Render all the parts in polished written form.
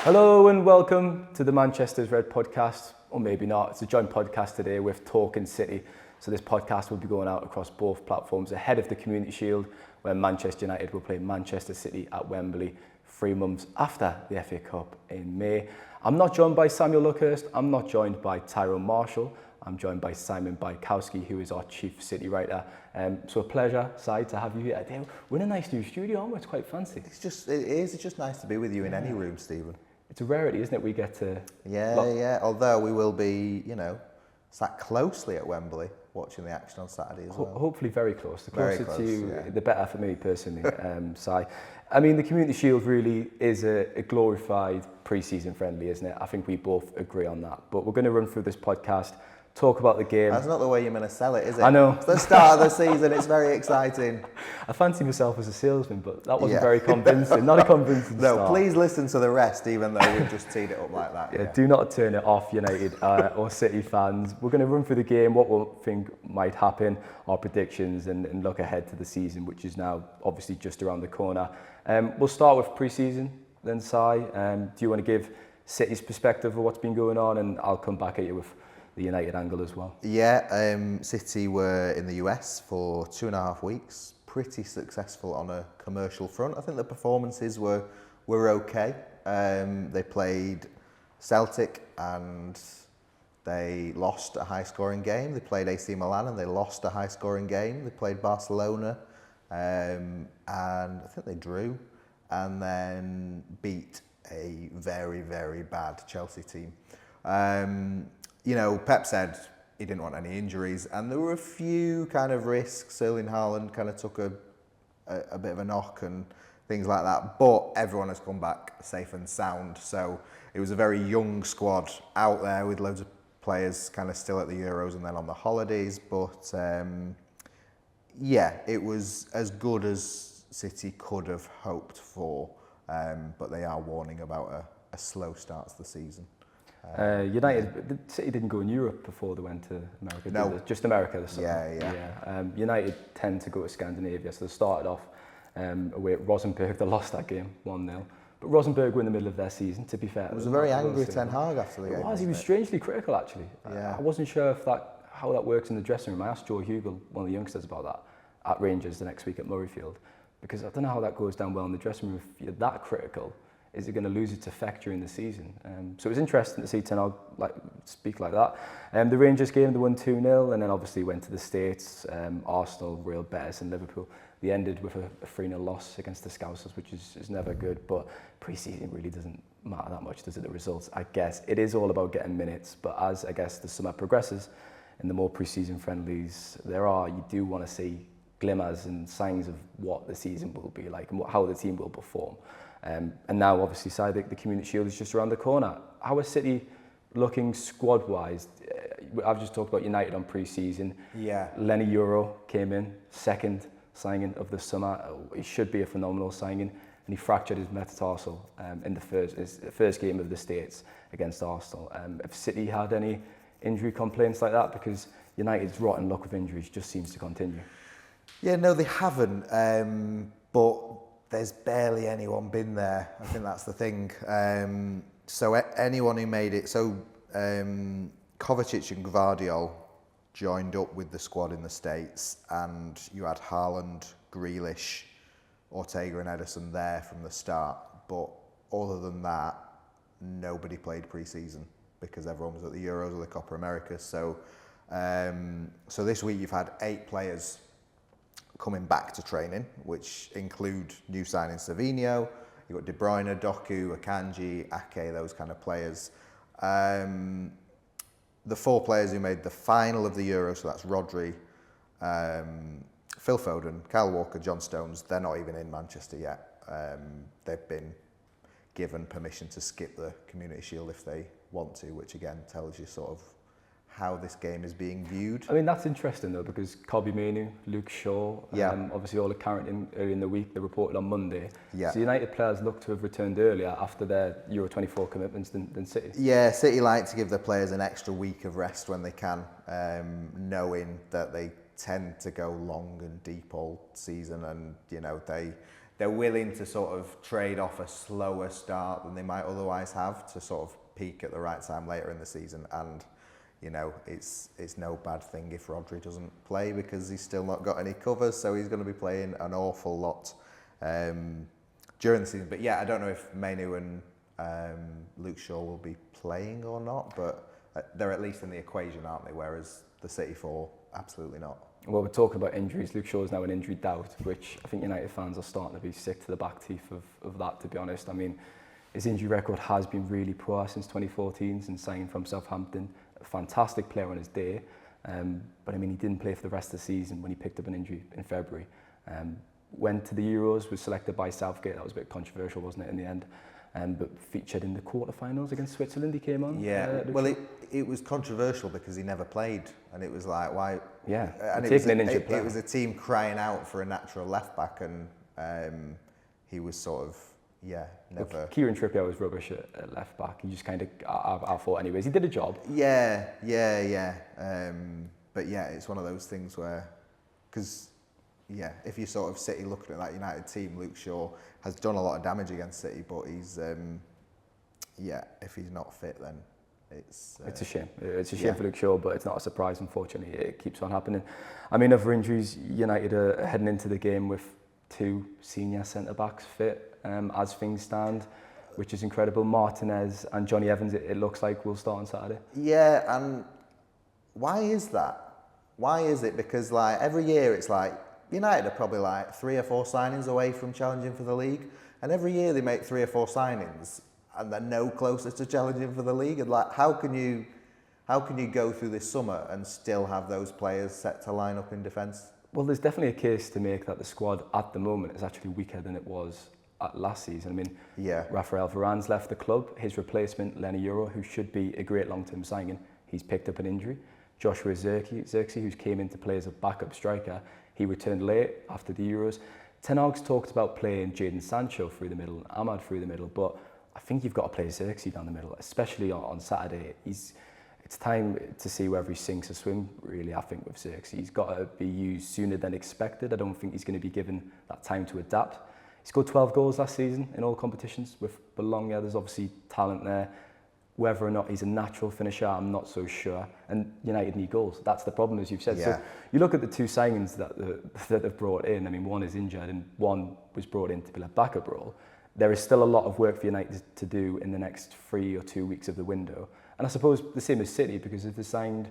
Hello and welcome to the Manchester's Red podcast, or maybe not. It's a joint podcast today with Talking City. So this podcast will be going out across both platforms ahead of the Community Shield, where Manchester United will play Manchester City at Wembley 3 months after the FA Cup in May. I'm not joined by Samuel Luckhurst. I'm not joined by Tyrone Marshall. I'm joined by Simon Bajkowski, who is our Chief City writer. So a pleasure, Si, to have you here. We're in a nice new studio, aren't we? It's quite fancy. It's just nice to be with you in any room, Stephen. It's a rarity, isn't it? We get to... Yeah. Although we will be, sat closely at Wembley watching the action on Saturday as well. Hopefully very close. The closer close, to you, yeah. the better for me personally, Si. I mean, the Community Shield really is a glorified pre-season friendly, isn't it? I think we both agree on that. But we're going to run through this podcast, talk about the game. That's not the way you're going to sell it, is it? I know. It's the start of the season, it's very exciting. I fancy myself as a salesman, but that wasn't very convincing. Not a convincing start. No, please listen to the rest, even though we've just teed it up like that. Yeah, do not turn it off, United or City fans. We're going to run through the game, what we think might happen, our predictions, and look ahead to the season, which is now obviously just around the corner. We'll start with pre-season, then Si. Do you want to give City's perspective of what's been going on, and I'll come back at you with the United angle as well. Yeah, City were in the US for 2.5 weeks, pretty successful on a commercial front. I think the performances were okay. They played Celtic and they lost a high-scoring game. They played AC Milan and they lost a high-scoring game. They played Barcelona and I think they drew and then beat a very, very bad Chelsea team. Pep said he didn't want any injuries, and there were a few kind of risks. Erling Haaland kind of took a bit of a knock and things like that, but everyone has come back safe and sound. So it was a very young squad out there with loads of players kind of still at the Euros and then on the holidays. But it was as good as City could have hoped for, but they are warning about a slow start to the season. City didn't go in Europe before they went to America. No, just America. Yeah. United tend to go to Scandinavia, so they started off away at Rosenborg. They lost that game 1-0, but Rosenborg were in the middle of their season. To be fair, it was a very angry Ten Hag after the game. He was strangely critical actually. Yeah. I wasn't sure how that works in the dressing room. I asked Joe Hugel, one of the youngsters, about that at Rangers the next week at Murrayfield, because I don't know how that goes down well in the dressing room if you're that critical. Is it going to lose its effect during the season? So it was interesting to see Ten Hag speak like that. The Rangers game, they won 2-0, and then obviously went to the States. Arsenal, Real Betis and Liverpool. They ended with a 3-0 loss against the Scousers, which is never good. But pre-season really doesn't matter that much, does it, the results? I guess it is all about getting minutes. But as, I guess, the summer progresses, and the more pre-season friendlies you do want to see glimmers and signs of what the season will be like and how the team will perform. And now, obviously, the Community Shield is just around the corner. How is City looking squad-wise? I've just talked about United on pre-season. Yeah. Lenny Euro came in, second signing of the summer. He should be a phenomenal signing. And he fractured his metatarsal in his first game of the States against Arsenal. Have City had any injury complaints like that? Because United's rotten luck with injuries just seems to continue. Yeah, no, they haven't. But there's barely anyone been there. I think that's the thing. So anyone who made it, Kovacic and Gvardiol joined up with the squad in the States, and you had Haaland, Grealish, Ortega and Ederson there from the start. But other than that, nobody played pre-season because everyone was at the Euros or the Copa America. So this week you've had 8 players coming back to training, which include new signing Savinho, you've got De Bruyne, Doku, Akanji, Ake, those kind of players. The 4 players who made the final of the Euro, so that's Rodri, Phil Foden, Kyle Walker, John Stones, they're not even in Manchester yet. They've been given permission to skip the Community Shield if they want to, which again tells you sort of how this game is being viewed. I mean, that's interesting though, because Kobbie Mainoo, Luke Shaw, obviously all apparent early in the week, they reported on Monday. Yeah. So United players look to have returned earlier after their Euro 24 commitments than City. Yeah, City like to give their players an extra week of rest when they can, knowing that they tend to go long and deep all season, and they they're willing to sort of trade off a slower start than they might otherwise have to sort of peak at the right time later in the season. And you know, it's no bad thing if Rodri doesn't play, because he's still not got any covers, so he's going to be playing an awful lot during the season. But yeah, I don't know if Mainu and Luke Shaw will be playing or not, but they're at least in the equation, aren't they? Whereas the City 4, absolutely not. Well, we're talking about injuries. Luke Shaw is now an injury doubt, which I think United fans are starting to be sick to the back teeth of that, to be honest. I mean, his injury record has been really poor since 2014, since signing from Southampton. A fantastic player on his day, but I mean, he didn't play for the rest of the season when he picked up an injury in February. Went to the Euros, was selected by Southgate. That was a bit controversial, wasn't it, in the end? But featured in the quarterfinals against Switzerland, he came on. Yeah, well, it was controversial because he never played, and it was like, why? Yeah, and it was a team crying out for a natural left back, and he was sort of, never. Look, Kieran Trippier was rubbish at left back. He just kind of, I thought anyways, he did a job. Yeah. But yeah, it's one of those things where, because if you sort of City looking at that United team, Luke Shaw has done a lot of damage against City, but he's, if he's not fit, then it's a shame. It's a shame for Luke Shaw, but it's not a surprise, unfortunately. It keeps on happening. I mean, other injuries, United are heading into the game with 2 senior centre-backs fit as things stand, which is incredible. Martinez and Johnny Evans, it looks like, will start on Saturday. Yeah, and why is that? Why is it? Because like every year it's like, United are probably like 3 or 4 signings away from challenging for the league, and every year they make 3 or 4 signings and they're no closer to challenging for the league. And like, how can you go through this summer and still have those players set to line up in defence? Well, there's definitely a case to make that the squad at the moment is actually weaker than it was last season. I mean, Rafael Varane's left the club. His replacement, Lenny Euro, who should be a great long-term signing, he's picked up an injury. Joshua Zirkzee, who's came into play as a backup striker, he returned late after the Euros. Ten Hag's talked about playing Jadon Sancho through the middle and Ahmad through the middle, but I think you've got to play Zirkzee down the middle, especially on Saturday. It's time to see whether he sinks or swims, really, I think, with Zirkzee. He's got to be used sooner than expected. I don't think he's going to be given that time to adapt. He scored 12 goals last season in all competitions with Bologna. There's obviously talent there. Whether or not he's a natural finisher, I'm not so sure. And United need goals. That's the problem, as you've said. Yeah. So you look at the 2 signings that they've brought in. I mean, one is injured and one was brought in to be a backup role. There is still a lot of work for United to do in the next 3 or 2 weeks of the window. And I suppose the same as City, because if they signed,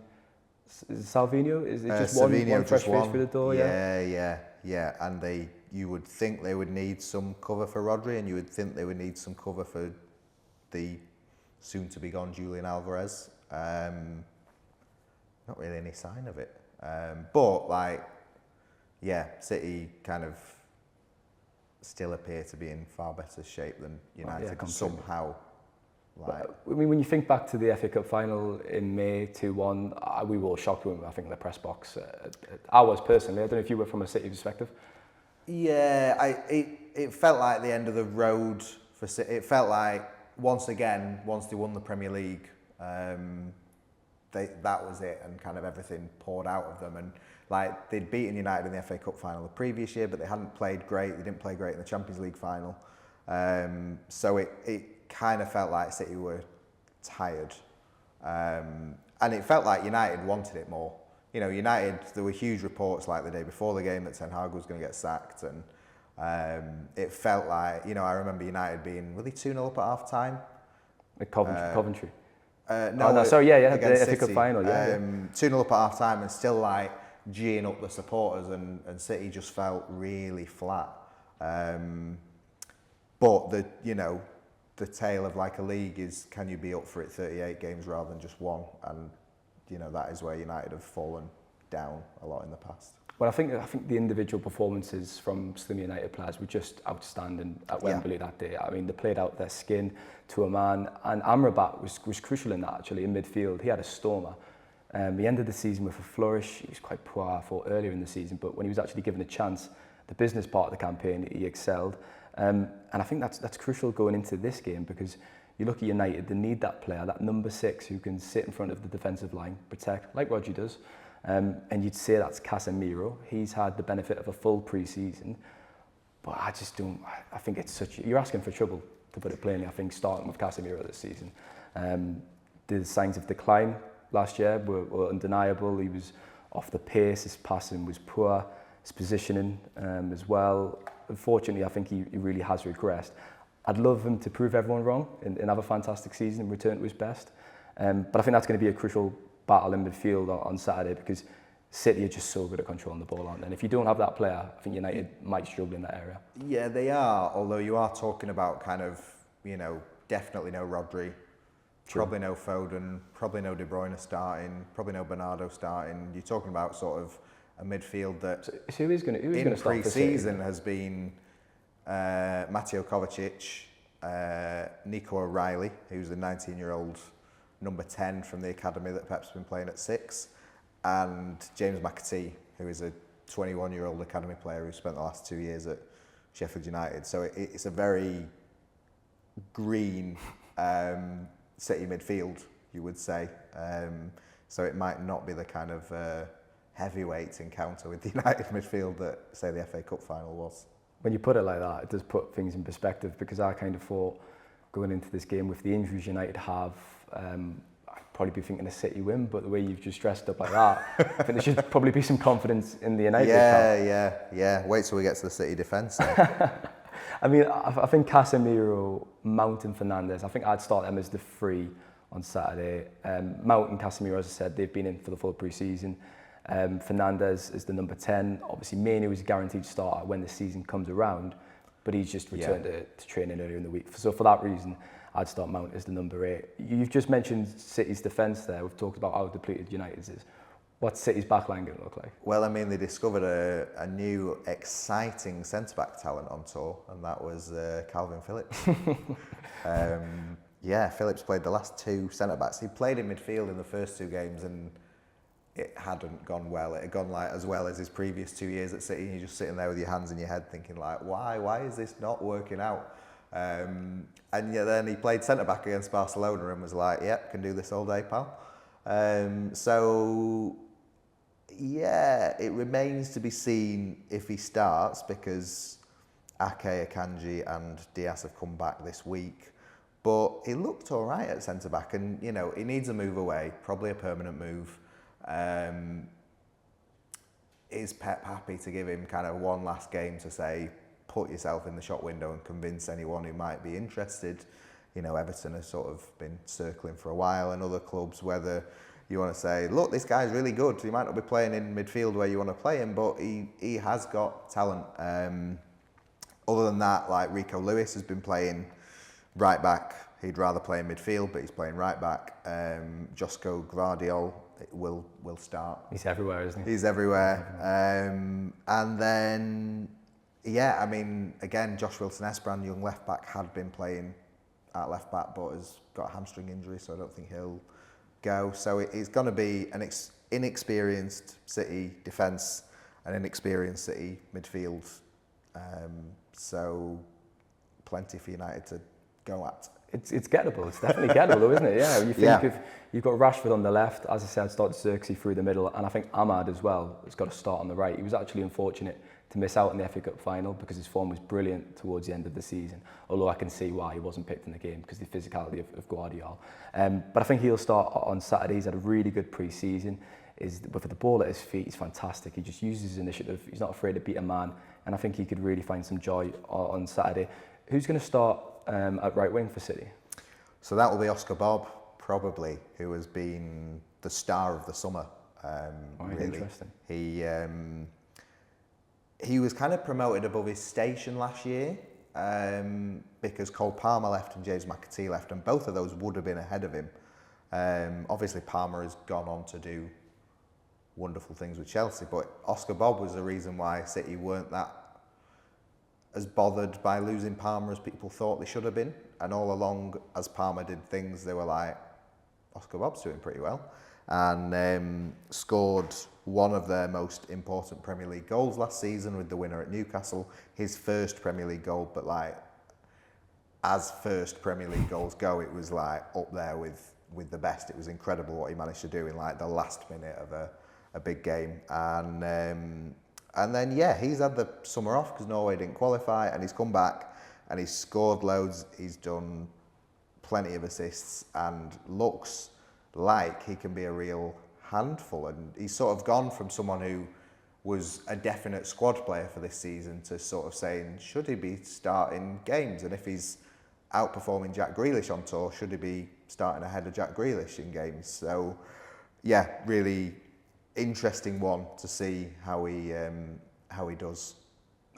is it Salvino? Is it just one fresh face through the door? Yeah. And you would think they would need some cover for Rodri, and you would think they would need some cover for the soon-to-be-gone Julian Alvarez. Not really any sign of it. But, City kind of still appear to be in far better shape than United somehow. But, I mean, when you think back to the FA Cup final in May 2-1, we were all shocked when I think in the press box. I was personally. I don't know if you were from a City perspective. Yeah, it felt like the end of the road for City. It felt like once they won the Premier League, that was it, and kind of everything poured out of them. And like, they'd beaten United in the FA Cup final the previous year, but they hadn't played great. They didn't play great in the Champions League final. So it kind of felt like City were tired. And it felt like United wanted it more. You know, United, there were huge reports like the day before the game that Ten Hag was going to get sacked, and it felt like, I remember United being, were they 2-0 up at half time? At Coventry. The FA Cup final, 2-0 up at half time, and still like geeing up the supporters, and City just felt really flat. But the tale of like a league is, can you be up for it 38 games rather than just 1? And that is where United have fallen down a lot in the past. Well, I think the individual performances from some United players were just outstanding at Wembley that day. I mean, they played out their skin to a man, and Amrabat was crucial in that, actually, in midfield. He had a stormer. He ended the season with a flourish. He was quite poor, I thought, earlier in the season, but when he was actually given a chance, the business part of the campaign, he excelled. And I think that's crucial going into this game, because you look at United, they need that player, that number 6 who can sit in front of the defensive line, protect, like Rodri does. And you'd say that's Casemiro. He's had the benefit of a full pre-season. But I just don't. I think it's you're asking for trouble, to put it plainly. I think starting with Casemiro this season, the signs of decline last year were undeniable. He was off the pace. His passing was poor. His positioning as well. Unfortunately, I think he really has regressed. I'd love him to prove everyone wrong and have a fantastic season and return to his best. But I think that's going to be a crucial battle in midfield on Saturday, because City are just so good at controlling the ball, aren't they? And if you don't have that player, I think United might struggle in that area. Yeah, they are. Although you are talking about kind of, definitely no Rodri, probably no Foden, probably no De Bruyne starting, probably no Bernardo starting. You're talking about sort of a midfield that so who is going to start in pre-season has been Mateo Kovacic, Nico O'Reilly, who's the 19-year-old number 10 from the academy that Pep's been playing at 6, and James McAtee, who is a 21-year-old academy player who spent the last 2 years at Sheffield United. So it's a very green City midfield, you would say. So it might not be the kind of heavyweight encounter with the United midfield that, say, the FA Cup final was. When you put it like that, it does put things in perspective, because I kind of thought going into this game with the injuries United have, I'd probably be thinking a City win, but the way you've just dressed up like that, I think there should probably be some confidence in the United camp. Yeah. Wait till we get to the City defence. I mean, I think Casemiro, Mount and Fernandes, I think I'd start them as the 3 on Saturday. Mount and Casemiro, as I said, they've been in for the full pre-season. Fernandes is the number 10. Obviously, Mainoo is a guaranteed starter when the season comes around, but he's just returned to training earlier in the week. So for that reason, I'd start Mount as the number 8. You've just mentioned City's defence there. We've talked about how depleted United's is. What's City's backline going to look like? Well, I mean, they discovered a new, exciting centre-back talent on tour, and that was Calvin Phillips. Phillips played the last 2 centre-backs. He played in midfield in the first 2 games, and it hadn't gone well. It had gone as well as his previous 2 years at City, and you're just sitting there with your hands in your head thinking, why is this not working out? And then he played centre-back against Barcelona and was like, yep, can do this all day, pal. It remains to be seen if he starts, because Ake, Akanji and Diaz have come back this week. But he looked all right at centre-back, and, he needs a move away, probably a permanent move. Is Pep happy to give him kind of one last game to say, put yourself in the shop window and convince anyone who might be interested? Everton has sort of been circling for a while, and other clubs, whether you want to say, look, this guy's really good. He might not be playing in midfield where you want to play him, but he has got talent. Other than that, like Rico Lewis has been playing right back. He'd rather play in midfield, but he's playing right back. Josko Gvardiol will start. He's everywhere, isn't he? He's everywhere. And then, again, Josh Wilson-Esperan, young left back, had been playing at left back, but has got a hamstring injury, so I don't think he'll go. So it's going to be an inexperienced City defence and inexperienced City midfield. So plenty for United to go at. It's gettable. It's definitely gettable, though, isn't it? Yeah. You think if you've got Rashford on the left, as I said, start Xerxes through the middle, and I think Ahmad as well has got to start on the right. He was actually unfortunate to miss out in the FA Cup final because his form was brilliant towards the end of the season. Although I can see why he wasn't picked in the game, because the physicality of Guardiola. But I think he'll start on Saturday. He's had a really good pre-season. With the ball at his feet, he's fantastic. He just uses his initiative. He's not afraid to beat a man, and I think he could really find some joy on Saturday. Who's going to start at right wing for City? So that will be Oscar Bob, probably, who has been the star of the summer. Really. Interesting. He was kind of promoted above his station last year because Cole Palmer left and James McAtee left, and both of those would have been ahead of him. Obviously, Palmer has gone on to do wonderful things with Chelsea, but Oscar Bob was the reason why City weren't that as bothered by losing Palmer as people thought they should have been. And all along, as Palmer did things, they were like, Oscar Bob's doing pretty well. And scored one of their most important Premier League goals last season with the winner at Newcastle. His first Premier League goal, but like, as first Premier League goals go, it was like up there with the best. It was incredible what he managed to do in like the last minute of a big game. And And then, yeah, he's had the summer off because Norway didn't qualify, and he's come back and he's scored loads. He's done plenty of assists and looks like he can be a real handful. And he's sort of gone from someone who was a definite squad player for this season to sort of saying, should he be starting games? And if he's outperforming Jack Grealish on tour, should he be starting ahead of Jack Grealish in games? So, yeah, really interesting one to see how he does.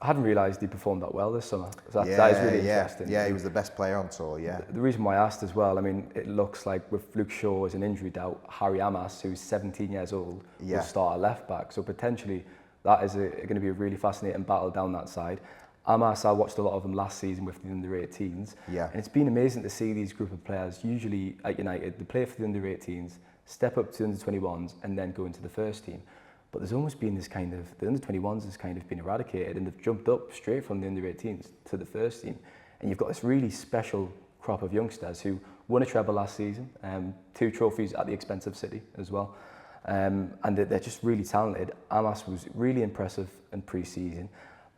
I hadn't realised he performed that well this summer. That is really interesting. Yeah, he was the best player on tour, yeah. The reason why I asked as well, I mean, it looks like with Luke Shaw as an injury doubt, Harry Amas, who's 17 years old, will start at left back. So potentially that is going to be a really fascinating battle down that side. Amas, I watched a lot of them last season with the under-18s. Yeah. And it's been amazing to see these group of players, usually at United, they play for the under-18s, step up to the under-21s and then go into the first team. But there's almost been this kind of, the under-21s has kind of been eradicated and they've jumped up straight from the under-18s to the first team. And you've got this really special crop of youngsters who won a treble last season, 2 trophies at the expense of City as well. And they're just really talented. Amas was really impressive in pre-season.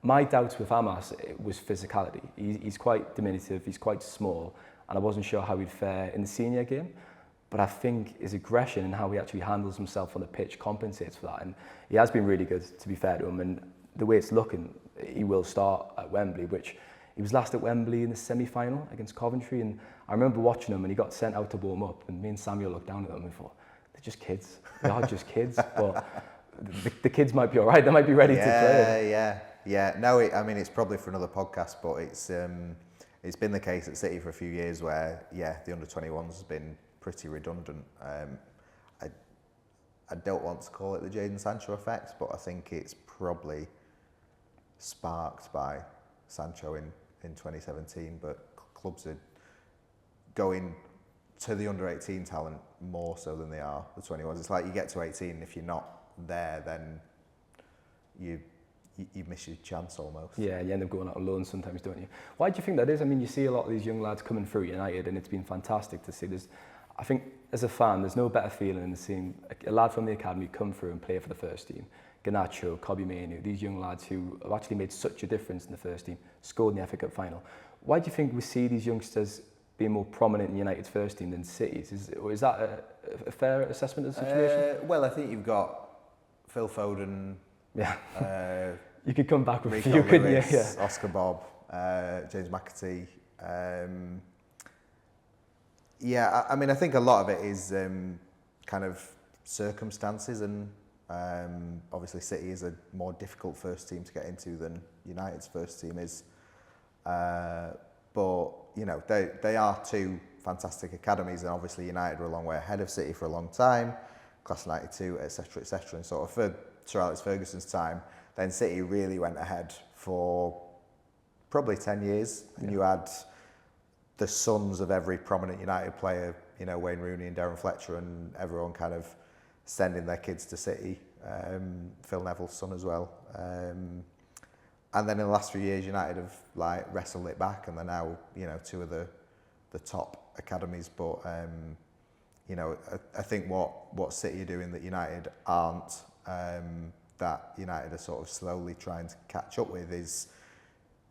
My doubts with Amas was physicality. He's quite diminutive, he's quite small, and I wasn't sure how he'd fare in the senior game. But I think his aggression and how he actually handles himself on the pitch compensates for that. And he has been really good, to be fair to him. And the way it's looking, he will start at Wembley, which he was last at Wembley in the semi-final against Coventry. And I remember watching him and he got sent out to warm up. And me and Samuel looked down at them and thought, they're just kids. They are just kids. But the kids might be all right. They might be ready to play. Yeah. No, I mean, it's probably for another podcast, but it's been the case at City for a few years where, the under-21s has been pretty redundant. I don't want to call it the Jadon Sancho effect, but I think it's probably sparked by Sancho in 2017, but clubs are going to the under-18 talent more so than they are the 21s. It's like you get to 18, and if you're not there, then you miss your chance almost. Yeah, you end up going out on loan sometimes, don't you? Why do you think that is? I mean, you see a lot of these young lads coming through United, and it's been fantastic to see. I think as a fan, there's no better feeling than seeing a lad from the academy come through and play for the first team. Garnacho, Kobbie Mainoo, these young lads who have actually made such a difference in the first team, scored in the FA Cup final. Why do you think we see these youngsters being more prominent in United's first team than City's? Is that a fair assessment of the situation? Well, I think you've got Phil Foden. Yeah. You could come back with Rico a few, couldn't you? Lewis, Oscar Bob, James McAtee. I mean, I think a lot of it is kind of circumstances, and obviously City is a more difficult first team to get into than United's first team is. But, they are 2 fantastic academies, and obviously United were a long way ahead of City for a long time, class of 92, etc., etc. And sort of for Sir Alex Ferguson's time, then City really went ahead for probably 10 years. And you had the sons of every prominent United player, Wayne Rooney and Darren Fletcher, and everyone kind of sending their kids to City. Phil Neville's son as well. And then in the last few years, United have wrestled it back, and they're now 2 of the top academies. But I think what City are doing that United aren't, that United are sort of slowly trying to catch up with, is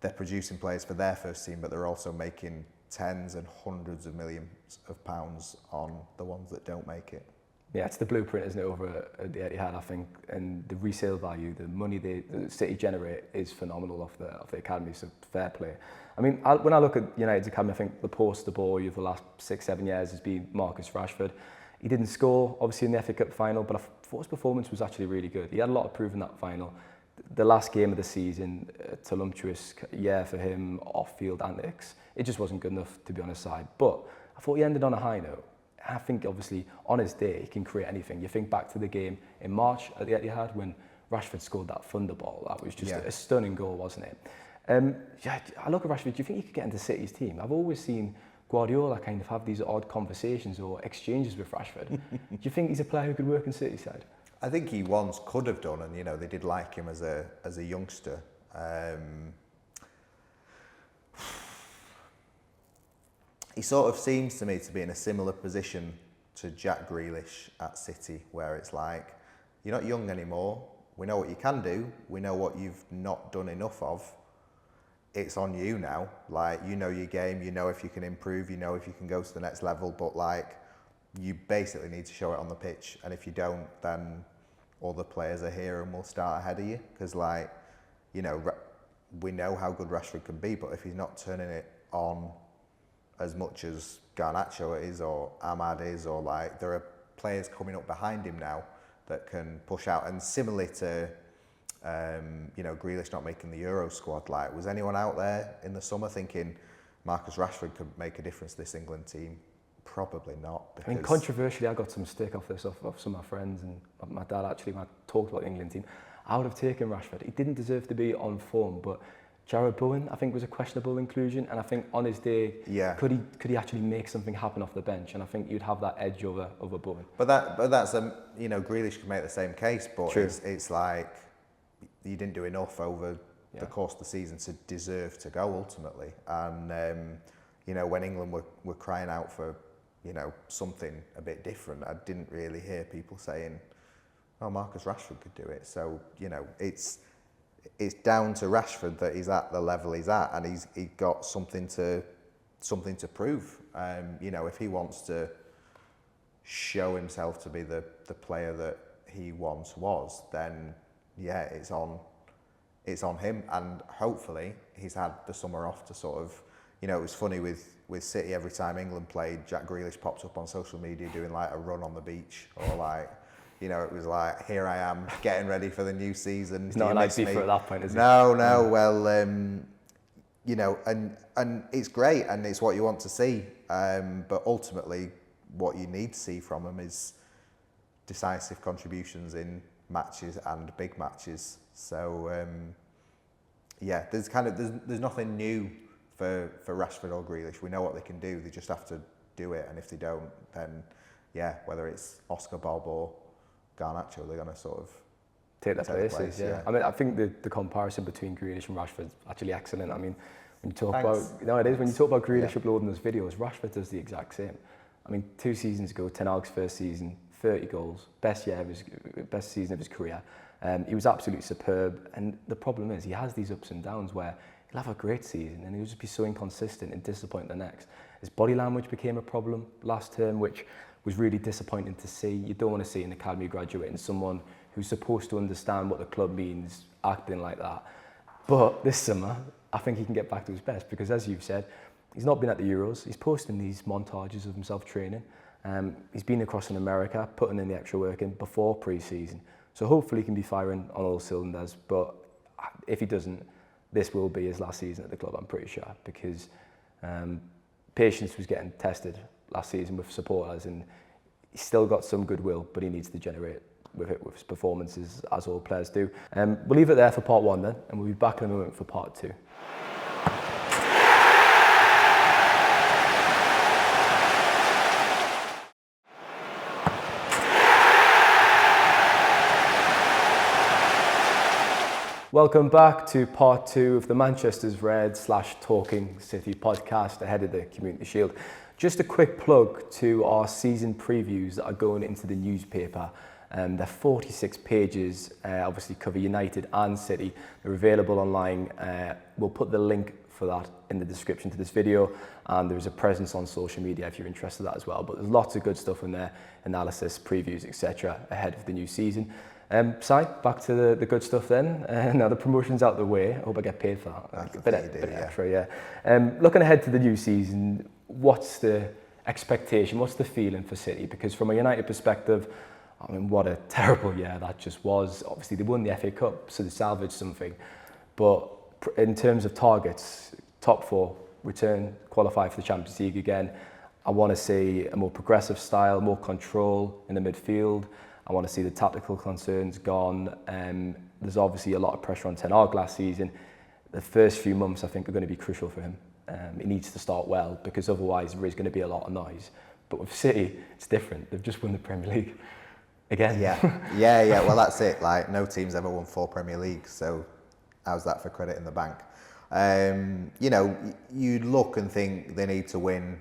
they're producing players for their first team, but they're also making tens and hundreds of millions of pounds on the ones that don't make it. Yeah, it's the blueprint, isn't it, over at the Etihad, I think, and the resale value, the money the City generate is phenomenal off the academy, so fair play. I mean, when I look at United's academy, I think the poster boy of the last 6-7 years has been Marcus Rashford. He didn't score, obviously, in the FA Cup final, but I thought his performance was actually really good. He had a lot of proof in that final. The last game of the season, tumultuous year for him, off-field antics. It just wasn't good enough to be on his side. But I thought he ended on a high note. I think, obviously, on his day, he can create anything. You think back to the game in March at the Etihad when Rashford scored that thunderball. That was just a stunning goal, wasn't it? I look at Rashford, do you think he could get into City's team? I've always seen Guardiola kind of have these odd conversations or exchanges with Rashford. Do you think he's a player who could work in City's side? I think he once could have done, and they did like him as a youngster. He sort of seems to me to be in a similar position to Jack Grealish at City, where it's like, you're not young anymore, we know what you can do. We know what you've not done enough of. It's on you now. Like, you know your game. You know if you can improve. You know if you can go to the next level. But like, you basically need to show it on the pitch. And if you don't, then all the players are here and will start ahead of you. Because like, you know, we know how good Rashford can be. But if he's not turning it on as much as Garnacho is or Ahmad is, or like, there are players coming up behind him now that can push out. And similarly to, you know, Grealish not making the Euro squad, like, was anyone out there in the summer thinking Marcus Rashford could make a difference to this England team? Probably not. I mean, controversially, I got some stick off this off some of my friends, and my dad actually, when I talked about the England team, I would have taken Rashford. He didn't deserve to be on form, but Jared Bowen, I think, was a questionable inclusion, and I think on his day, could he actually make something happen off the bench? And I think you'd have that edge over Bowen. But that's you know, Grealish could make the same case, but it's like, you didn't do enough over the course of the season to deserve to go ultimately. And you know, when England were crying out for, you know, something a bit different, I didn't really hear people saying, "Oh, Marcus Rashford could do it." So, you know, it's down to Rashford that he's at the level he's at, and he's got something to prove. You know, if he wants to show himself to be the player that he once was, then yeah, it's on him. And hopefully he's had the summer off to sort of, you know, it was funny with City, every time England played, Jack Grealish popped up on social media doing like a run on the beach, or like, you know, it was like, here I am getting ready for the new season. It's not an IC for at that point, is it? No, well, you know, and it's great, and it's what you want to see. But ultimately, what you need to see from him is decisive contributions in matches and big matches. So, yeah, there's nothing new for Rashford or Grealish. We know what they can do. They just have to do it, and if they don't, then yeah, whether it's Oscar Bob or Garnacho, they're going to sort of take their places. Yeah. I mean, I think the comparison between Grealish and Rashford is actually excellent. I mean, when you talk when you talk about Grealish uploading those videos, Rashford does the exact same. I mean, 2 seasons ago, Ten Hag's first season, 30 goals, best season of his career. He was absolutely superb, and the problem is he has these ups and downs where he'll have a great season and he'll just be so inconsistent and disappoint the next. His body language became a problem last term, which was really disappointing to see. You don't want to see an academy graduate and someone who's supposed to understand what the club means acting like that. But this summer, I think he can get back to his best, because as you've said, he's not been at the Euros. He's posting these montages of himself training. He's been across in America, putting in the extra work in before pre-season. So hopefully he can be firing on all cylinders. But if he doesn't, this will be his last season at the club, I'm pretty sure, because patience was getting tested last season with supporters, and he's still got some goodwill, but he needs to generate with his performances, as all players do. We'll leave it there for part 1 then, and we'll be back in a moment for part 2. Welcome back to part 2 of the Manchester's Red / Talking City podcast ahead of the Community Shield. Just a quick plug to our season previews that are going into the newspaper. They're 46 pages, obviously cover United and City. They're available online. We'll put the link for that in the description to this video, and there's a presence on social media if you're interested in that as well. But there's lots of good stuff in there, analysis, previews, etc. ahead of the new season. Si, back to the good stuff then. Now the promotion's out the way. I hope I get paid for that. A bit extra, yeah. Looking ahead to the new season, what's the expectation? What's the feeling for City? Because from a United perspective, I mean, what a terrible year that just was. Obviously, they won the FA Cup, so they salvaged something. But in terms of targets, top 4, return, qualify for the Champions League again. I want to see a more progressive style, more control in the midfield. I want to see the tactical concerns gone. There's obviously a lot of pressure on Ten Hag last season. The first few months, I think, are going to be crucial for him. He needs to start well, because otherwise there is going to be a lot of noise. But with City, it's different. They've just won the Premier League again. Yeah. Well, that's it. Like, no team's ever won 4 Premier Leagues, so how's that for credit in the bank? You know, you look and think they need to win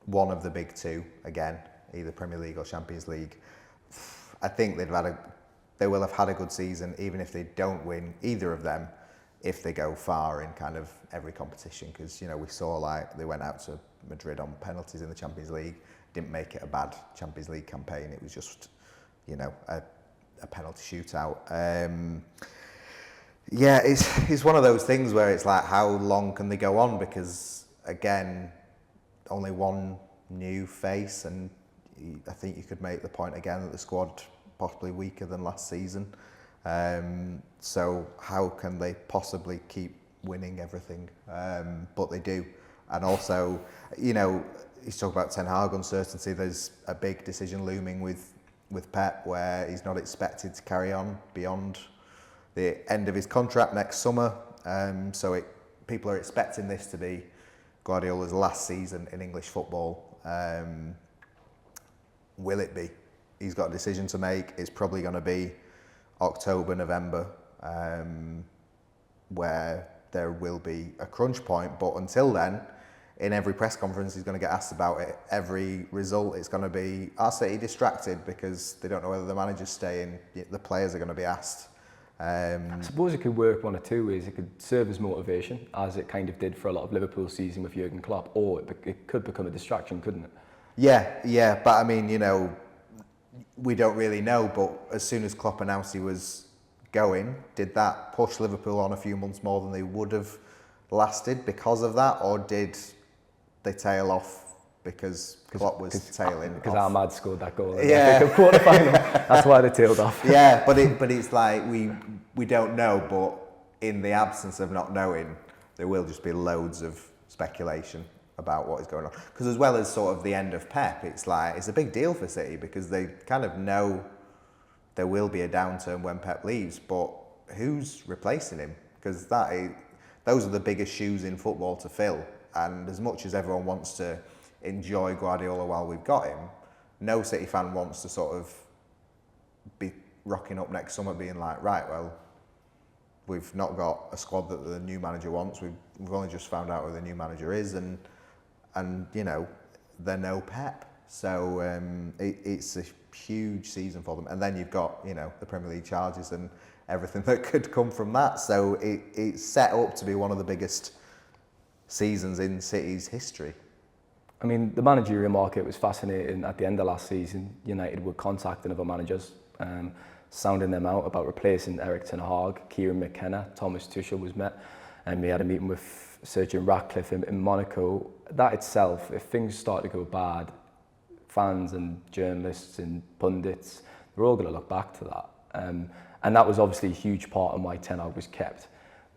one of the big 2 again, either Premier League or Champions League. I think they've they will have had a good season, even if they don't win either of them, if they go far in kind of every competition. Because, you know, we saw like they went out to Madrid on penalties in the Champions League, didn't make it a bad Champions League campaign. It was just, you know, a penalty shootout. Yeah, it's one of those things where it's like, how long can they go on? Because again, only one new face, and I think you could make the point again that the squad possibly weaker than last season. So how can they possibly keep winning everything? But they do. And also, you know, he's talking about Ten Hag uncertainty. There's a big decision looming with Pep, where he's not expected to carry on beyond the end of his contract next summer. So people are expecting this to be Guardiola's last season in English football. Will it be? He's got a decision to make. It's probably going to be October, November, where there will be a crunch point. But until then, in every press conference, he's going to get asked about it. Every result, it's going to be, are City distracted because they don't know whether the manager's staying? The players are going to be asked. I suppose it could work one of two ways. It could serve as motivation, as it kind of did for a lot of Liverpool's season with Jurgen Klopp, or it could become a distraction, couldn't it? Yeah, but I mean, you know, we don't really know, but as soon as Klopp announced he was going, did that push Liverpool on a few months more than they would have lasted because of that, or did they tail off because Klopp was tailing off? Because Ahmad scored that goal in the quarter-final. That's why they tailed off. Yeah, but it's like we don't know, but in the absence of not knowing, there will just be loads of speculation about what is going on. Because as well as sort of the end of Pep, it's like, it's a big deal for City because they kind of know there will be a downturn when Pep leaves, but who's replacing him? Because those are the biggest shoes in football to fill. And as much as everyone wants to enjoy Guardiola while we've got him, no City fan wants to sort of be rocking up next summer being like, right, well, we've not got a squad that the new manager wants. We've only just found out who the new manager is, and you know, they're no Pep. So it's a huge season for them. And then you've got, you know, the Premier League charges and everything that could come from that. So it's set up to be one of the biggest seasons in City's history. I mean, the managerial market was fascinating. At the end of last season, United were contacting other managers, sounding them out about replacing Eric Ten Hag. Kieran McKenna, Thomas Tuchel was met, and we had a meeting with Sir Jim Ratcliffe in Monaco. That itself, if things start to go bad, fans and journalists and pundits, they're all going to look back to that. And that was obviously a huge part of why Ten Hag was kept.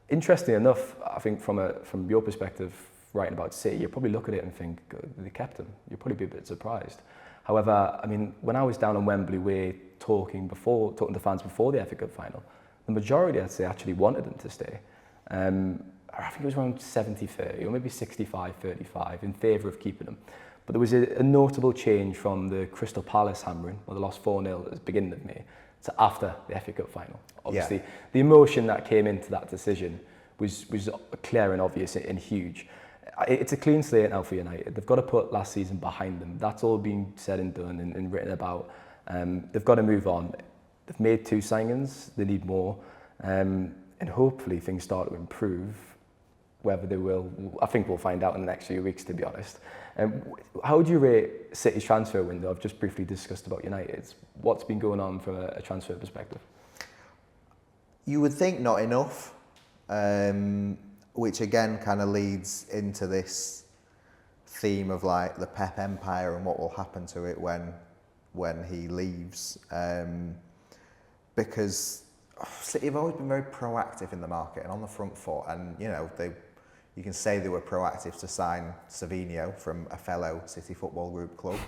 Interestingly enough, I think from your perspective, writing about City, you probably look at it and think, they kept him. You'll probably be a bit surprised. However, I mean, when I was down on Wembley Way talking to fans before the FA Cup final, the majority, I'd say, actually wanted him to stay. I think it was around 70-30 or maybe 65-35 in favour of keeping him. But there was a notable change from the Crystal Palace hammering, where they lost 4-0 at the beginning of May, to after the FA Cup final. Obviously, the emotion that came into that decision was clear and obvious and huge. It's a clean slate now for United. They've got to put last season behind them. That's all been said and done and written about. They've got to move on. They've made 2 signings. They need more. And hopefully things start to improve. Whether they will, I think we'll find out in the next few weeks, to be honest. How would you rate City's transfer window? I've just briefly discussed about United's. What's been going on from a transfer perspective? You would think not enough, which again kind of leads into this theme of like the Pep empire and what will happen to it when he leaves. Because City have always been very proactive in the market and on the front foot, and you know, you can say they were proactive to sign Savinho from a fellow City Football Group club,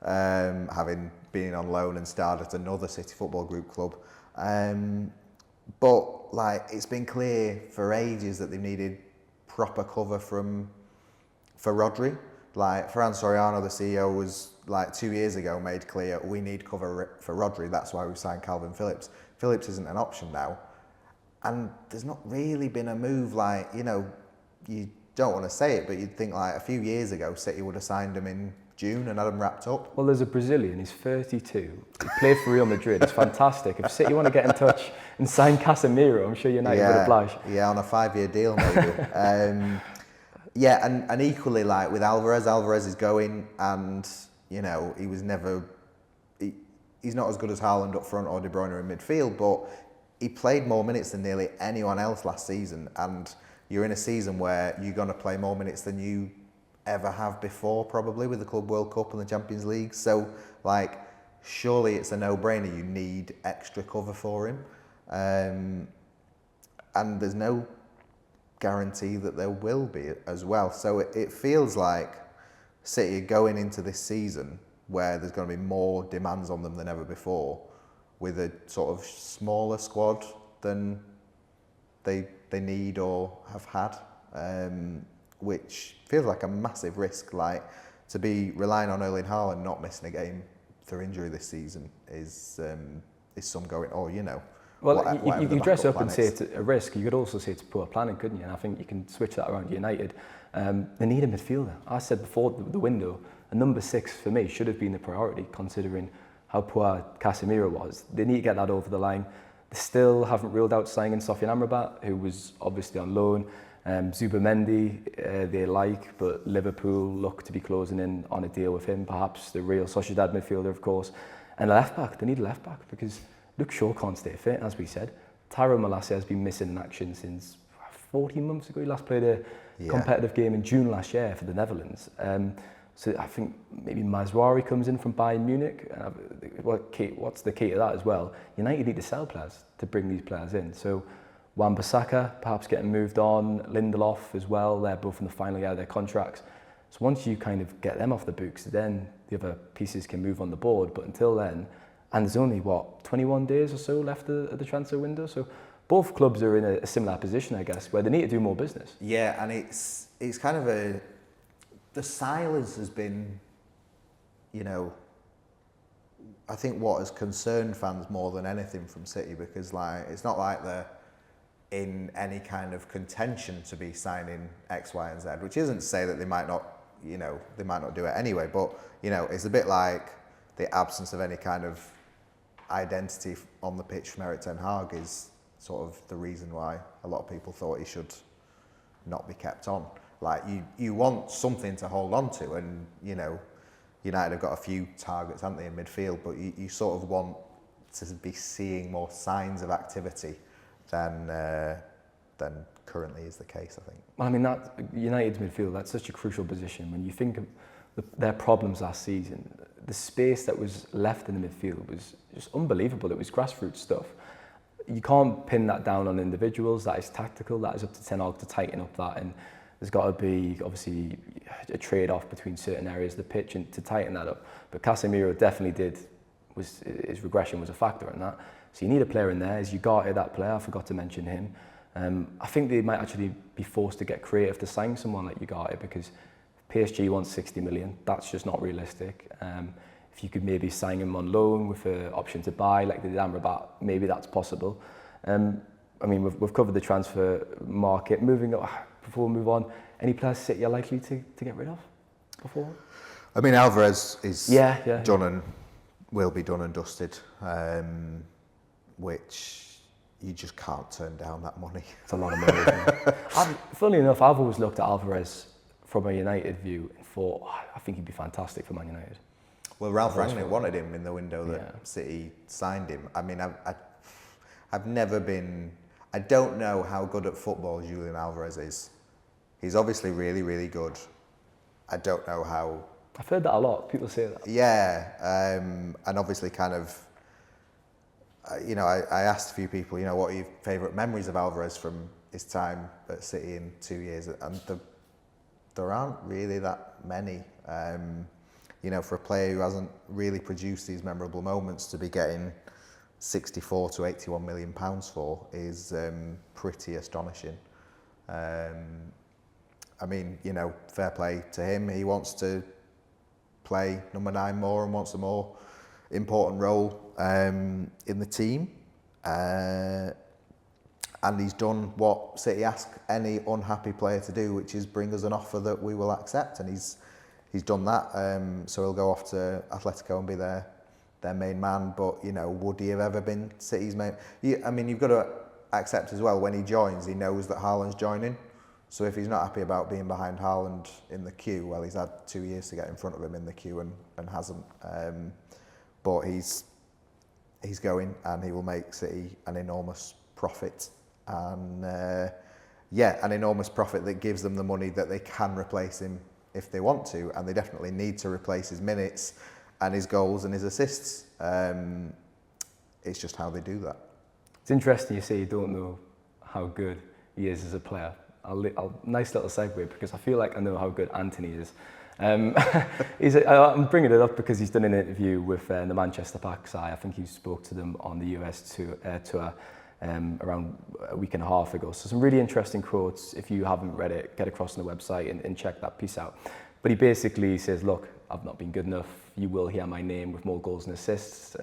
having been on loan and starred at another City Football Group club. But like, it's been clear for ages that they needed proper cover for Rodri. Like, Ferran Soriano, the CEO, was like 2 years ago made clear, we need cover for Rodri. That's why we signed Calvin Phillips. Phillips isn't an option now, and there's not really been a move. Like, you know, you don't want to say it, but you'd think like a few years ago City would have signed him in June and had them wrapped up. Well, there's a Brazilian, he's 32. He played for Real Madrid, it's fantastic. If City want to get in touch and sign Casemiro, I'm sure United would oblige. Yeah, on a 5-year deal maybe. Yeah, and equally, like with Alvarez is going, and you know, he was never, he's not as good as Haaland up front or De Bruyne in midfield, but he played more minutes than nearly anyone else last season, and you're in a season where you're going to play more minutes than you ever have before, probably, with the Club World Cup and the Champions League. So, like, surely it's a no-brainer. You need extra cover for him. And there's no guarantee that there will be as well. So it feels like City are going into this season where there's going to be more demands on them than ever before, with a sort of smaller squad than they need or have had. Which feels like a massive risk. Like, to be relying on Erling Haaland not missing a game through injury this season is some going, oh, you know. Well, you dress up and say it's a risk. You could also say it's poor planning, couldn't you? And I think you can switch that around United. They need a midfielder. I said before the window, a number 6 for me should have been the priority, considering how poor Casemiro was. They need to get that over the line. They still haven't ruled out signing Sofian Amrabat, who was obviously on loan. Zubamendi, they like, but Liverpool look to be closing in on a deal with him, perhaps the Real Sociedad midfielder, of course. And a left-back, they need a left-back, because Luke Shaw can't stay fit, as we said. Tyrone Marshall has been missing in action since 14 months ago. He last played a competitive game in June last year for the Netherlands. So I think maybe Mazraoui comes in from Bayern Munich. What's the key to that as well? United need to sell players to bring these players in. So Wan-Bissaka perhaps getting moved on, Lindelof as well, they're both in the final year of their contracts. So once you kind of get them off the books, then the other pieces can move on the board. But until then, and there's only, 21 days or so left of the transfer window. So both clubs are in a similar position, I guess, where they need to do more business. Yeah, and it's kind of the silence has been, you know, I think what has concerned fans more than anything from City, because like it's not like they're in any kind of contention to be signing X, Y, and Z, which isn't to say that they might not do it anyway, but you know, it's a bit like the absence of any kind of identity on the pitch from Erik ten Hag is sort of the reason why a lot of people thought he should not be kept on. Like, you want something to hold on to, and you know, United have got a few targets, haven't they, in midfield, but you sort of want to be seeing more signs of activity than currently is the case, I think. Well, I mean, that United's midfield, that's such a crucial position. When you think of their problems last season, the space that was left in the midfield was just unbelievable. It was grassroots stuff. You can't pin that down on individuals. That is tactical. That is up to Ten Hag to tighten up that. And there's got to be, obviously, a trade-off between certain areas of the pitch and to tighten that up. But Casemiro definitely his regression was a factor in that. So you need a player in there. Is Ugarte that player? I forgot to mention him. I think they might actually be forced to get creative to sign someone like Ugarte, because PSG wants 60 million. That's just not realistic. If you could maybe sign him on loan with an option to buy, like they did Amrabat, maybe that's possible. I mean, we've covered the transfer market. Moving on, before we move on, any players City are likely to get rid of before? I mean, Alvarez is done and will be done and dusted, which you just can't turn down that money. It's a lot of money, isn't it? Funnily enough, I've always looked at Alvarez from a United view and thought, I think he'd be fantastic for Man United. Well, Ralph Rangnick wanted him in the window that City signed him. I mean, I've never been... I don't know how good at football Julian Alvarez is. He's obviously really, really good. I don't know how... I've heard that a lot. People say that. Yeah, and obviously kind of... you know, I asked a few people, you know, what are your favourite memories of Alvarez from his time at City in 2 years? And there aren't really that many. You know, for a player who hasn't really produced these memorable moments, to be getting 64 to 81 million pounds for is pretty astonishing. I mean, you know, fair play to him. He wants to play number 9 more and wants a more important role in the team. And he's done what City ask any unhappy player to do, which is bring us an offer that we will accept. And he's done that. So he'll go off to Atletico and be their main man. But would he have ever been City's main? I mean, you've got to accept as well, when he joins, he knows that Haaland's joining. So if he's not happy about being behind Haaland in the queue, well, he's had 2 years to get in front of him in the queue and hasn't. But he's going, and he will make City an enormous profit. And an enormous profit that gives them the money that they can replace him if they want to, and they definitely need to replace his minutes and his goals and his assists. It's just how they do that. It's interesting you say you don't know how good he is as a player. Nice little segue, because I feel like I know how good Anthony is. I'm bringing it up because he's done an interview with the Manchester side. I think he spoke to them on the US tour around a week and a half ago. So some really interesting quotes. If you haven't read it, get across on the website and check that piece out. But he basically says, look, I've not been good enough. You will hear my name with more goals and assists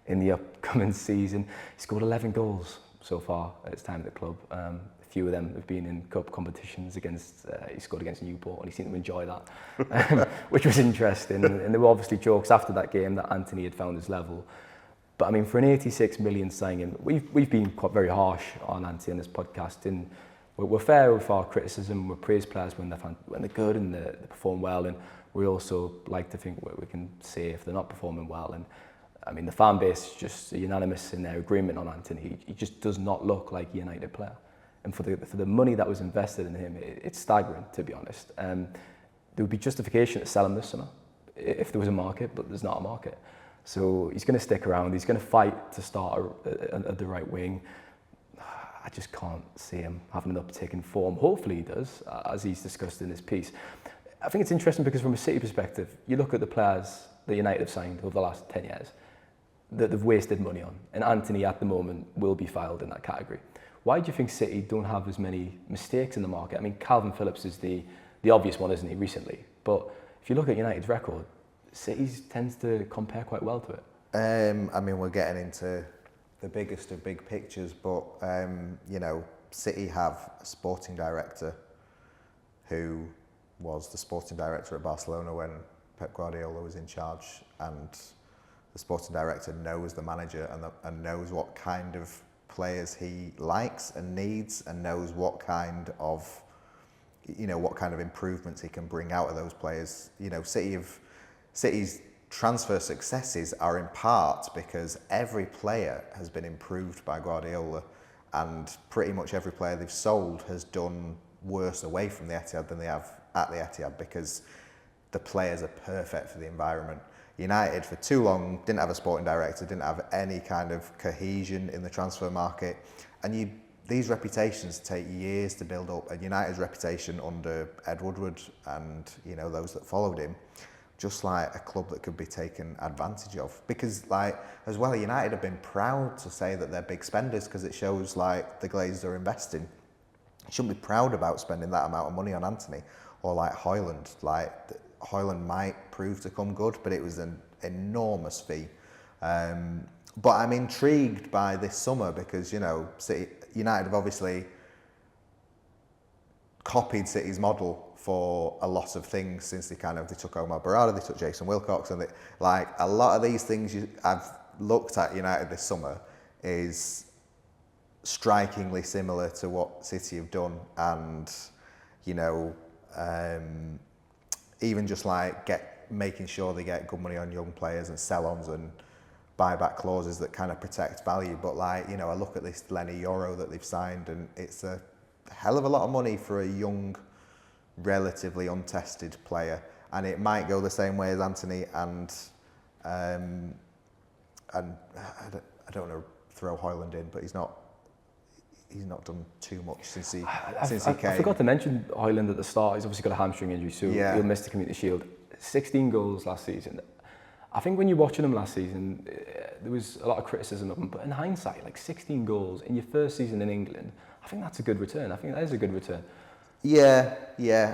in the upcoming season. He scored 11 goals so far at his time at the club. A few of them have been in cup competitions against, he scored against Newport, and he seemed to enjoy that, which was interesting. And there were obviously jokes after that game that Anthony had found his level. But I mean, for an 86 million signing, we've been quite very harsh on Anthony on this podcast, and we're fair with our criticism. We praise players when they're good and they perform well, and we also like to think we can say if they're not performing well. And I mean, the fan base is just unanimous in their agreement on Anthony. He just does not look like a United player. And for the money that was invested in him, it's staggering, to be honest. There would be justification to sell him this summer if there was a market, but there's not a market. So he's going to stick around. He's going to fight to start at the right wing. I just can't see him having an uptick in form. Hopefully he does, as he's discussed in this piece. I think it's interesting because from a City perspective, you look at the players that United have signed over the last 10 years that they've wasted money on. And Anthony, at the moment, will be filed in that category. Why do you think City don't have as many mistakes in the market? I mean, Calvin Phillips is the obvious one, isn't he, recently? But if you look at United's record, City tends to compare quite well to it. I mean, we're getting into the biggest of big pictures, but, City have a sporting director who was the sporting director at Barcelona when Pep Guardiola was in charge, and the sporting director knows the manager and knows what kind of players he likes and needs, and knows what kind of improvements he can bring out of those players. City's transfer successes are in part because every player has been improved by Guardiola, and pretty much every player they've sold has done worse away from the Etihad than they have at the Etihad, because the players are perfect for the environment. United for too long didn't have a sporting director, didn't have any kind of cohesion in the transfer market, and these reputations take years to build up. And United's reputation under Ed Woodward and those that followed him, just like a club that could be taken advantage of. Because as well, United have been proud to say that they're big spenders, because it shows the Glazers are investing. You shouldn't be proud about spending that amount of money on Anthony or Højlund. Højlund might prove to come good, but it was an enormous fee. But I'm intrigued by this summer because, United have obviously copied City's model for a lot of things since they took Omar Berrada, they took Jason Wilcox, and a lot of these things I've looked at United this summer is strikingly similar to what City have done, and even just making sure they get good money on young players and sell-ons and buyback clauses that kind of protect value. But I look at this Lenny Yoro that they've signed, and it's a hell of a lot of money for a young, relatively untested player. And it might go the same way as Anthony, and I don't want to throw Højlund in, but he's not done too much since he came. I forgot to mention Højlund at the start. He's obviously got a hamstring injury, so he'll miss the Community Shield. 16 goals last season. I think when you're watching him last season, there was a lot of criticism of him, but in hindsight, 16 goals in your first season in England, I think that's a good return. I think that is a good return. Yeah.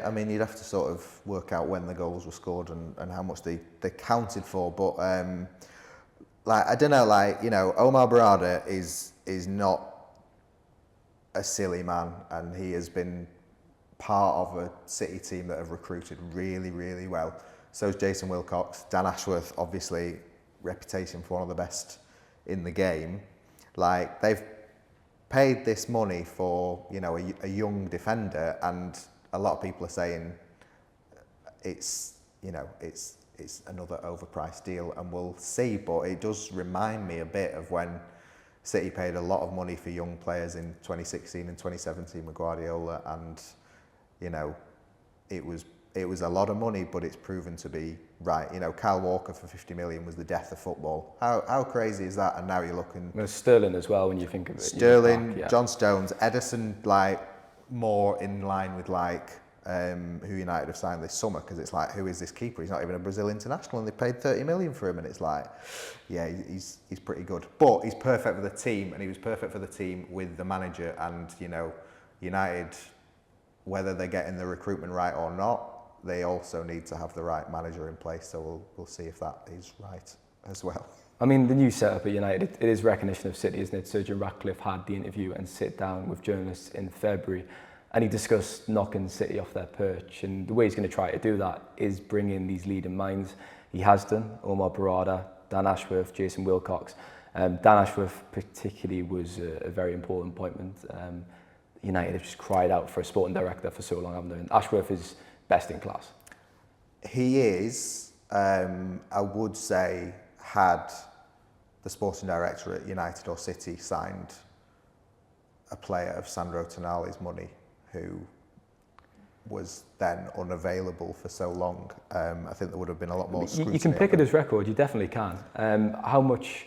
I mean, you'd have to sort of work out when the goals were scored and how much they counted for. But I don't know. Omar Berrada is not a silly man, and he has been part of a City team that have recruited really, really well. So is Jason Wilcox. Dan Ashworth, obviously, reputation for one of the best in the game. Like, they've paid this money for, you know, a young defender, and a lot of people are saying it's, you know, it's another overpriced deal, and we'll see. But it does remind me a bit of when City paid a lot of money for young players in 2016 and 2017 with Guardiola, and, you know, it was a lot of money, but it's proven to be right. You know, Kyle Walker for 50 million was the death of football. How crazy is that? And now you're looking... Well, Sterling as well, when you think of it. Sterling, back, yeah. John Stones, Ederson, like, more in line with, like, who United have signed this summer, because it's like, who is this keeper? He's not even a Brazil international, and they paid 30 million for him, and it's like, yeah, he's pretty good. But he's perfect for the team, and he was perfect for the team with the manager. And, you know, United, whether they're getting the recruitment right or not, they also need to have the right manager in place. So we'll see if that is right as well. I mean, the new setup at United, it is recognition of City, isn't it? Sir Jim Ratcliffe had the interview and sit down with journalists in February, and he discussed knocking City off their perch. And the way he's going to try to do that is bring in these leading minds. He has done. Omar Barada, Dan Ashworth, Jason Wilcox. Dan Ashworth particularly was a very important appointment. United have just cried out for a sporting director for so long, haven't they? And Ashworth is best in class. He is, I would say, had the sporting director at United or City signed a player of Sandro Tonali's money, who was then unavailable for so long, I think there would have been a lot more scrutiny. You can pick at his record, you definitely can. How much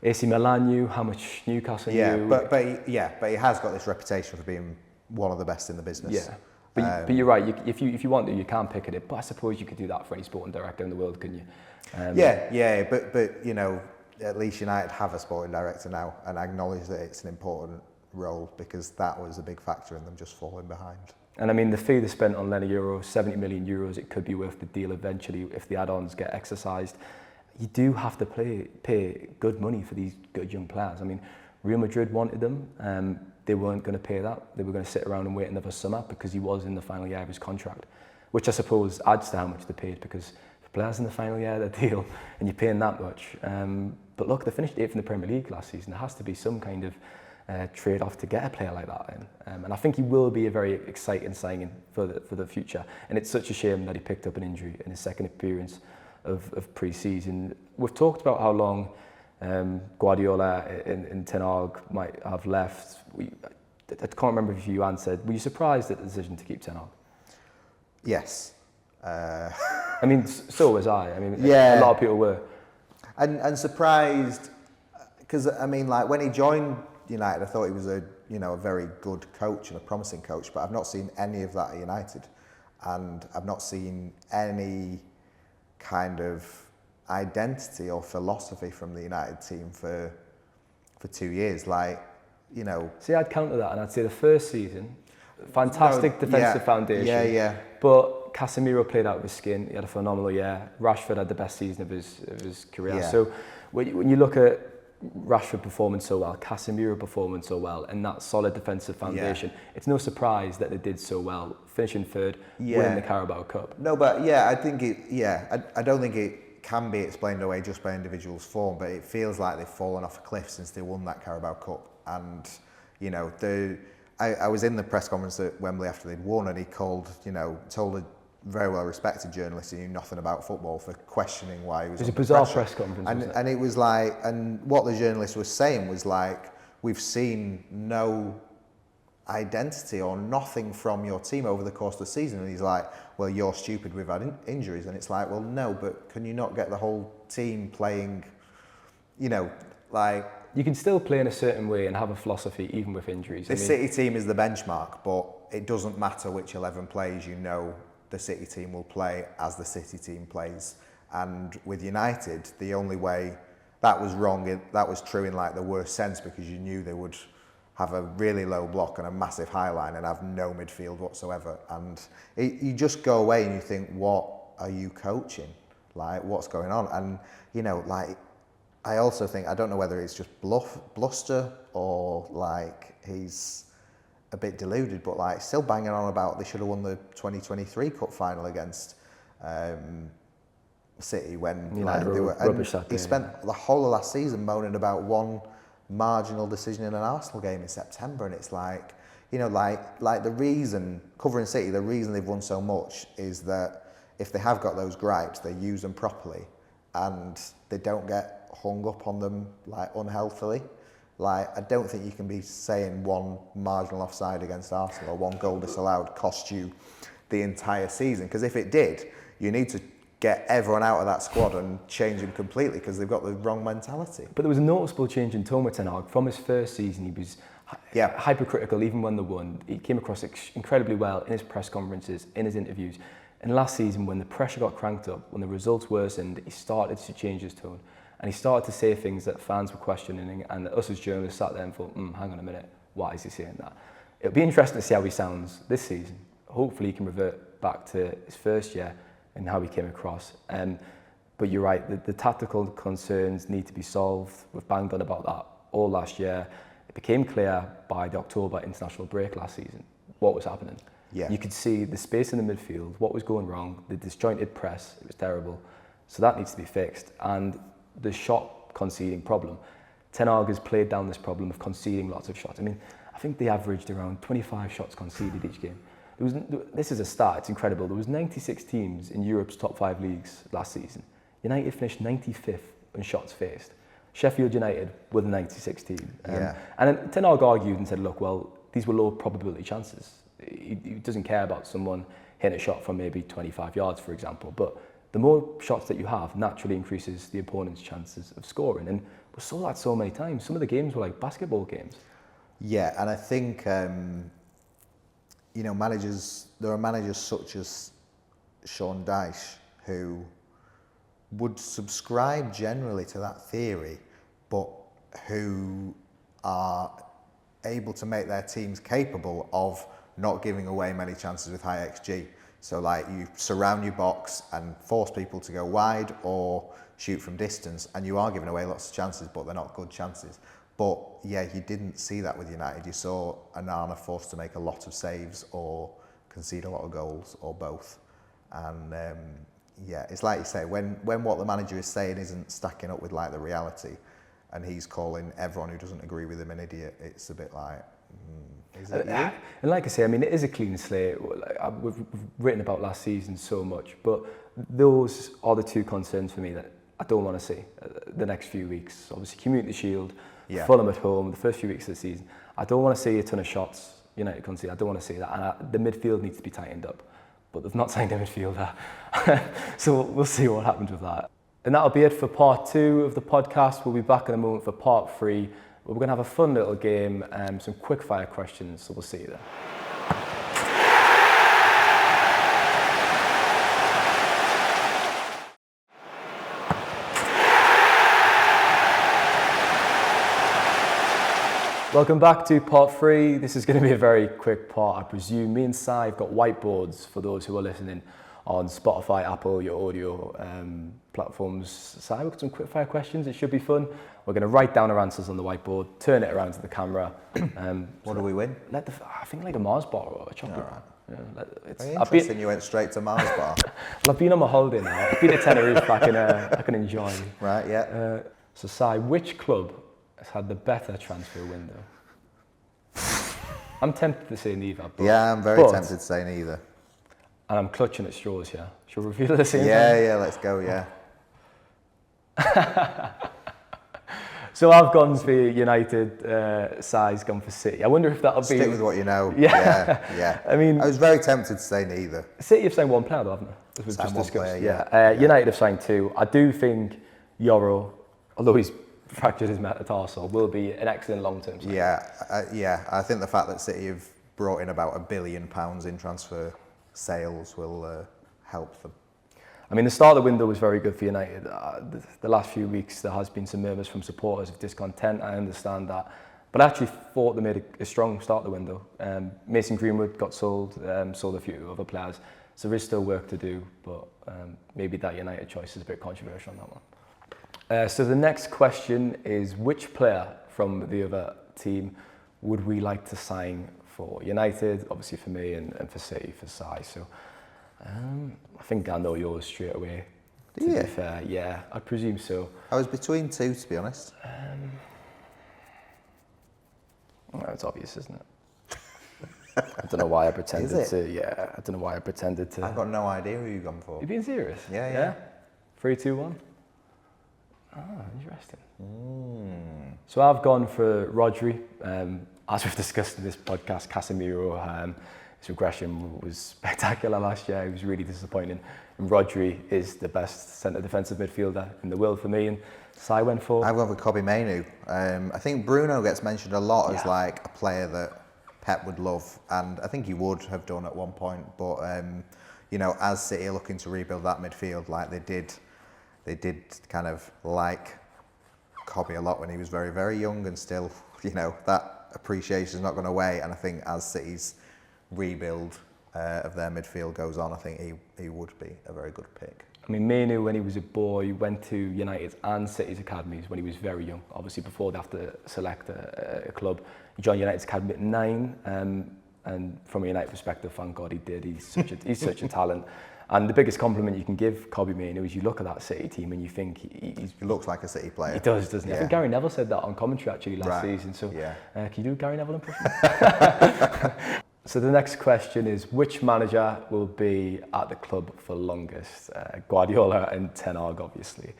AC Milan knew, how much Newcastle knew. But he has got this reputation for being one of the best in the business. Yeah. But you're right, if you want to, you can pick at it. But I suppose you could do that for any sporting director in the world, couldn't you? But you know, at least United have a sporting director now, and I acknowledge that it's an important role, because that was a big factor in them just falling behind. And I mean, the fee they spent on Lenny Euro, 70 million euros, it could be worth the deal eventually if the add-ons get exercised. You do have to pay good money for these good young players. I mean, Real Madrid wanted them. They weren't going to pay that. They were going to sit around and wait another summer, because he was in the final year of his contract, which I suppose adds to how much they paid, because for players in the final year of their deal and you're paying that much. But look, they finished 8th in the Premier League last season. There has to be some kind of trade-off to get a player like that in. And I think he will be a very exciting signing for the future. And it's such a shame that he picked up an injury in his second appearance of pre-season. We've talked about how long Guardiola and Ten Hag might have left. I can't remember if you answered. Were you surprised at the decision to keep Ten Hag? Yes. I mean, so was I. I mean, yeah. A lot of people were. And surprised, because I mean, like, when he joined United, I thought he was a very good coach and a promising coach, but I've not seen any of that at United, and I've not seen any kind of identity or philosophy from the United team for 2 years. Like, you know... See, I'd counter that, and I'd say the first season, fantastic defensive foundation. Yeah. But Casemiro played out of his skin. He had a phenomenal year. Rashford had the best season of his career. Yeah. So when you look at Rashford performing so well, Casemiro performing so well, and that solid defensive foundation, it's no surprise that they did so well, finishing third, winning the Carabao Cup. No, but I think I don't think it can be explained away just by individuals' form, but it feels like they've fallen off a cliff since they won that Carabao Cup. And, you know, I was in the press conference at Wembley after they'd won, and he told a very well respected journalist who knew nothing about football for questioning why he was. It was a bizarre press conference, and it was like, and what the journalist was saying was like, we've seen no identity or nothing from your team over the course of the season. And he's like, well, you're stupid, we've had injuries. And it's like, well, no, but can you not get the whole team playing, you know, like... You can still play in a certain way and have a philosophy even with injuries. The City team is the benchmark, but it doesn't matter which 11 plays, you know, the City team will play as the City team plays. And with United, the only way that was wrong, that was true in like the worst sense, because you knew they would have a really low block and a massive high line and have no midfield whatsoever. And you just go away and you think, what are you coaching? Like, what's going on? And, you know, like, I also think, I don't know whether it's just bluster or like he's a bit deluded, but like still banging on about they should have won the 2023 cup final against City when like, they were. He spent the whole of last season moaning about one marginal decision in an Arsenal game in September, and it's like, you know, like the reason covering City, the reason they've won so much is that if they have got those gripes, they use them properly, and they don't get hung up on them like unhealthily. Like, I don't think you can be saying one marginal offside against Arsenal or one goal disallowed cost you the entire season, because if it did, you need to get everyone out of that squad and change them completely because they've got the wrong mentality. But there was a noticeable change in tone with Ten Hag. From his first season, he was hypercritical even when they won. He came across incredibly well in his press conferences, in his interviews. And last season, when the pressure got cranked up, when the results worsened, he started to change his tone. And he started to say things that fans were questioning, and us as journalists sat there and thought, hang on a minute, why is he saying that? It'll be interesting to see how he sounds this season. Hopefully he can revert back to his first year and how he came across. But you're right, the tactical concerns need to be solved. We've banged on about that all last year. It became clear by the October international break last season what was happening. Yeah. You could see the space in the midfield, what was going wrong, the disjointed press, it was terrible. So that needs to be fixed. And the shot conceding problem. Ten Hag has played down this problem of conceding lots of shots. I mean, I think they averaged around 25 shots conceded each game. This is a stat, it's incredible. There was 96 teams in Europe's top 5 leagues last season. United finished 95th in shots faced. Sheffield United were the 96th team. And then Ten Hag argued and said, look, well, these were low probability chances. He doesn't care about someone hitting a shot from maybe 25 yards, for example. But the more shots that you have naturally increases the opponent's chances of scoring. And we saw that so many times. Some of the games were like basketball games. Yeah, and I think, you know, there are managers such as Sean Dyche who would subscribe generally to that theory, but who are able to make their teams capable of not giving away many chances with high XG. So like you surround your box and force people to go wide or shoot from distance, and you are giving away lots of chances, but they're not good chances. But yeah, you didn't see that with United. You saw Onana forced to make a lot of saves or concede a lot of goals or both. And yeah, it's like you say, when what the manager is saying isn't stacking up with like the reality, and he's calling everyone who doesn't agree with him an idiot, it's a bit like, is it you? And like I say, I mean, it is a clean slate. We've written about last season so much, but those are the two concerns for me that I don't want to see the next few weeks. Obviously, Community Shield, Fulham at home, the first few weeks of the season. I don't want to see a ton of shots United concede. I don't want to see that. And the midfield needs to be tightened up. But they've not signed a midfielder. So we'll see what happens with that. And that'll be it for part 2 of the podcast. We'll be back in a moment for part 3. We're going to have a fun little game, some quickfire questions. So we'll see you there. Welcome back to part 3. This is going to be a very quick part, I presume. Me and Si have got whiteboards for those who are listening on Spotify, Apple, your audio platforms. Si, we've got some quickfire questions. It should be fun. We're going to write down our answers on the whiteboard, turn it around to the camera. What do we win? I think like a Mars bar or a chocolate bar. Yeah, very interesting. You went straight to Mars bar. Well, I've been on my holiday now. I've been to Tenerife. I can enjoy. Right, yeah. So Si, which club has had the better transfer window? I'm tempted to say neither. But, yeah, I'm very tempted to say neither. And I'm clutching at straws here. Shall we reveal the same thing? Yeah, let's go, yeah. So I've gone for United, Si's gone for City. I wonder if that'll be... Stick with what you know. Yeah. I mean... I was very tempted to say neither. City have signed one player, though, haven't they? As we've just discussed. Yeah. United have signed 2. I do think Yoro, although he's fractured his metatarsal, will be an excellent long-term signing. Yeah. I think the fact that City have brought in about £1 billion in transfer sales will help them. I mean, the start of the window was very good for United. The last few weeks, there has been some murmurs from supporters of discontent. I understand that. But I actually thought they made a strong start of the window. Mason Greenwood got sold a few other players. So there is still work to do, but maybe that United choice is a bit controversial on that one. So the next question is, which player from the other team would we like to sign for United, obviously for me, and for City, for Si. So I think I know yours straight away. To be fair, yeah, I presume so. I was between two, to be honest. Well, it's obvious, isn't it? I don't know why I pretended to. Yeah, I don't know why I pretended to. I've got no idea who you've gone for. You being serious? Yeah. 3, 2, 1. Ah, interesting. So I've gone for Rodri. As we've discussed in this podcast, Casemiro, his regression was spectacular last year. It was really disappointing. And Rodri is the best centre defensive midfielder in the world for me. And Si went for. I went with Kobbie Mainoo. I think Bruno gets mentioned a lot as like a player that Pep would love, and I think he would have done at one point. But you know, as City are looking to rebuild that midfield, like they did kind of like Kobbie a lot when he was very, very young, and still, you know, that appreciation is not going away. And I think as City's rebuild of their midfield goes on, I think he would be a very good pick. I mean, Mainoo, when he was a boy, went to United's and City's academies when he was very young. Obviously, before they have to select a club. He joined United's academy at 9, and from a United perspective, thank God he did. He's such a talent. And the biggest compliment you can give Kobbie Mainoo is you look at that City team and you think he looks like a City player. He does, doesn't he? Yeah. I think Gary Neville said that on commentary actually last season. So can you do a Gary Neville impression? So the next question is, which manager will be at the club for longest? Guardiola and Ten Hag, obviously.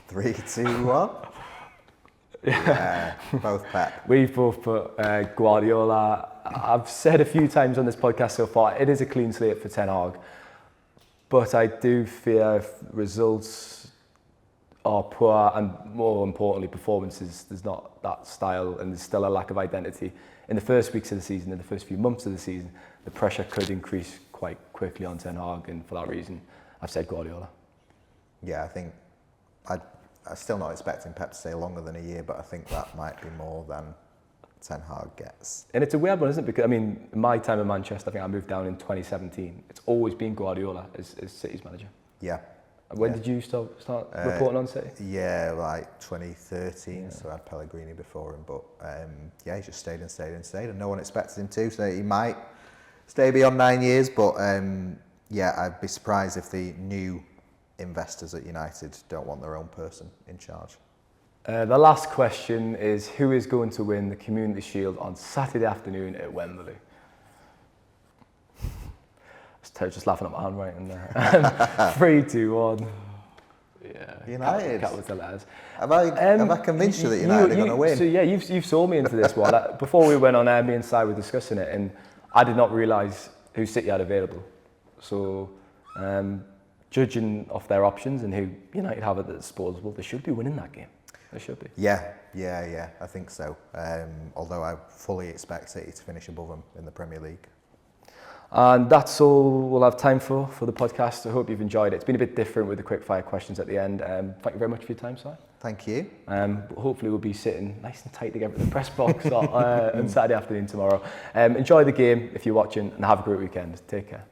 3, 2, 1. Yeah, both Pep. We've both put Guardiola. I've said a few times on this podcast so far, it is a clean slate for Ten Hag. But I do fear if results are poor, and more importantly, performances, there's not that style and there's still a lack of identity. In the first weeks of the season, in the first few months of the season, the pressure could increase quite quickly on Ten Hag, and for that reason, I've said Guardiola. Yeah, I think I'm still not expecting Pep to stay longer than a year, but I think that might be more than Ten Hag gets. And it's a weird one, isn't it? Because, I mean, in my time in Manchester, I think I moved down in 2017. It's always been Guardiola as City's manager. Yeah. When did you start reporting on City? Yeah, like 2013, so I had Pellegrini before him, but he just stayed and no one expected him to, so he might stay beyond 9 years, but I'd be surprised if the new investors at United don't want their own person in charge. The last question is, who is going to win the Community Shield on Saturday afternoon at Wembley? Just laughing at my handwriting there. 3, 2, 1. Yeah. United. Capital letters. Have I convinced you that United are going to win? So yeah, you've sold me into this one. Before we went on air, me and Si were discussing it, and I did not realise who City had available. So, judging off their options and who United have at their disposal, they should be winning that game. They should be. Yeah, I think so. Although I fully expect City to finish above them in the Premier League. And that's all we'll have time for the podcast. I hope you've enjoyed it. It's been a bit different with the quickfire questions at the end. Thank you very much for your time, Si. Thank you. Hopefully we'll be sitting nice and tight together in the press box on Saturday afternoon tomorrow. Enjoy the game if you're watching, and have a great weekend. Take care.